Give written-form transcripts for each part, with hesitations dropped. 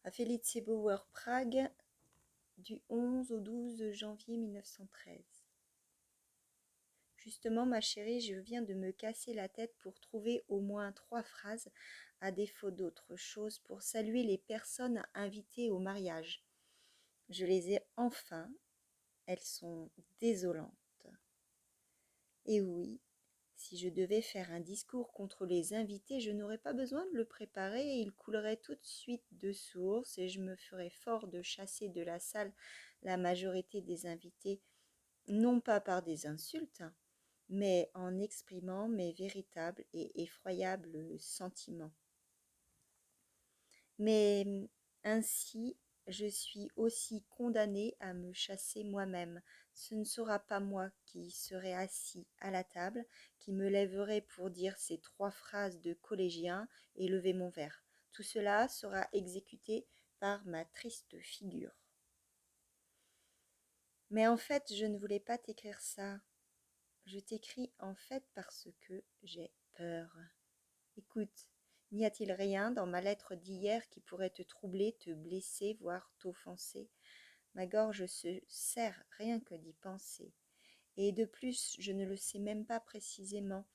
à Felitz-Bauer, Prague, du 11 au 12 janvier 1913. Justement, ma chérie, je viens de me casser la tête pour trouver au moins 3 phrases, à défaut d'autre chose, pour saluer les personnes invitées au mariage. Je les ai enfin, elles sont désolantes. Et oui, si je devais faire un discours contre les invités, je n'aurais pas besoin de le préparer, il coulerait tout de suite de source et je me ferais fort de chasser de la salle la majorité des invités, non pas par des insultes, mais en exprimant mes véritables et effroyables sentiments. Mais ainsi, je suis aussi condamnée à me chasser moi-même. Ce ne sera pas moi qui serai assis à la table, qui me lèverai pour dire ces 3 phrases de collégien et lever mon verre. Tout cela sera exécuté par ma triste figure. Mais en fait, je ne voulais pas t'écrire ça. Je t'écris en fait parce que j'ai peur. Écoute, n'y a-t-il rien dans ma lettre d'hier qui pourrait te troubler, te blesser, voire t'offenser? Ma gorge se serre rien que d'y penser. Et de plus, je ne le sais même pas précisément.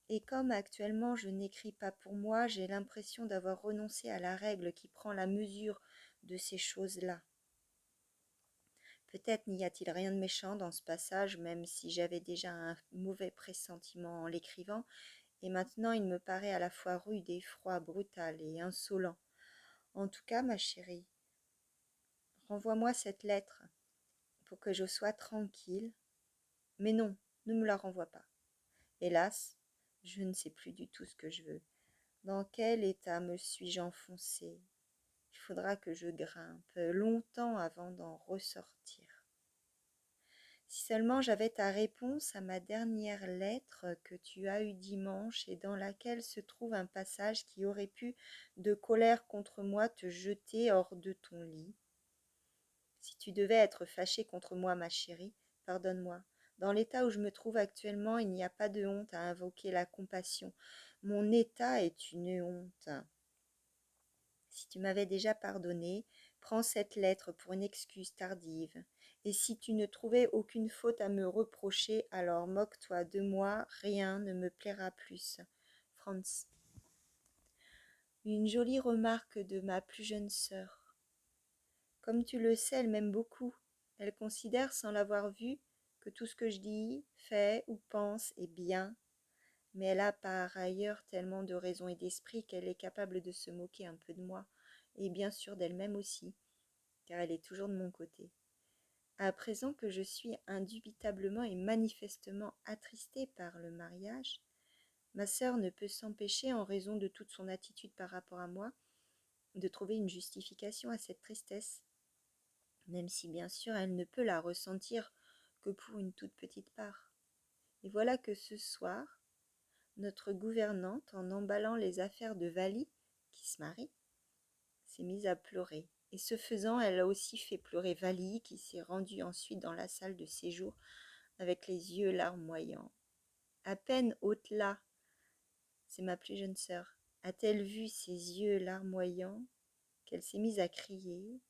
Et comme actuellement je n'écris pas pour moi, j'ai l'impression d'avoir renoncé à la règle qui prend la mesure de ces choses-là. Peut-être n'y a-t-il rien de méchant dans ce passage, même si j'avais déjà un mauvais pressentiment en l'écrivant, et maintenant il me paraît à la fois rude et froid, brutal et insolent. En tout cas, ma chérie, renvoie-moi cette lettre pour que je sois tranquille. Mais non, ne me la renvoie pas. Hélas, je ne sais plus du tout ce que je veux. Dans quel état me suis-je enfoncée? Il faudra que je grimpe longtemps avant d'en ressortir. Si seulement j'avais ta réponse à ma dernière lettre que tu as eue dimanche et dans laquelle se trouve un passage qui aurait pu, de colère contre moi, te jeter hors de ton lit. Si tu devais être fâchée contre moi, ma chérie, pardonne-moi. Dans l'état où je me trouve actuellement, il n'y a pas de honte à invoquer la compassion. Mon état est une honte. Si tu m'avais déjà pardonné, prends cette lettre pour une excuse tardive. Et si tu ne trouvais aucune faute à me reprocher, alors moque-toi de moi, rien ne me plaira plus. Franz. Une jolie remarque de ma plus jeune sœur. Comme tu le sais, elle m'aime beaucoup. Elle considère, sans l'avoir vu, que tout ce que je dis, fais ou pense est bien. Mais elle a par ailleurs tellement de raison et d'esprit qu'elle est capable de se moquer un peu de moi, et bien sûr d'elle-même aussi, car elle est toujours de mon côté. À présent que je suis indubitablement et manifestement attristée par le mariage, ma sœur ne peut s'empêcher, en raison de toute son attitude par rapport à moi, de trouver une justification à cette tristesse, même si bien sûr elle ne peut la ressentir que pour une toute petite part. Et voilà que ce soir, notre gouvernante, en emballant les affaires de Vali, qui se marie, s'est mise à pleurer. Et ce faisant, elle a aussi fait pleurer Vali, qui s'est rendue ensuite dans la salle de séjour avec les yeux larmoyants. À peine haute-là, c'est ma plus jeune sœur, a-t-elle vu ses yeux larmoyants qu'elle s'est mise à crier.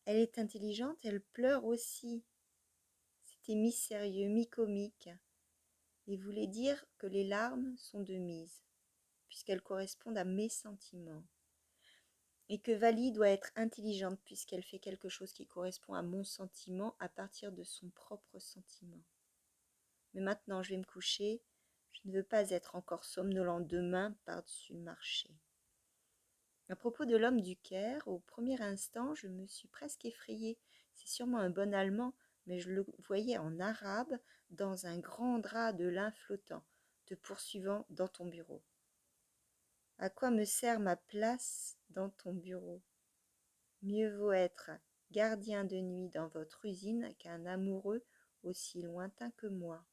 Elle est intelligente, elle pleure aussi. C'était mi-sérieux, mi-comique, et voulait dire que les larmes sont de mise, puisqu'elles correspondent à mes sentiments, et que Vali doit être intelligente puisqu'elle fait quelque chose qui correspond à mon sentiment à partir de son propre sentiment. Mais maintenant je vais me coucher, je ne veux pas être encore somnolent demain par-dessus le marché. À propos de l'homme du Caire, au premier instant je me suis presque effrayée. C'est sûrement un bon Allemand, mais je le voyais en arabe, dans un grand drap de lin flottant, te poursuivant dans ton bureau. À quoi me sert ma place dans ton bureau? Mieux vaut être gardien de nuit dans votre usine qu'un amoureux aussi lointain que moi.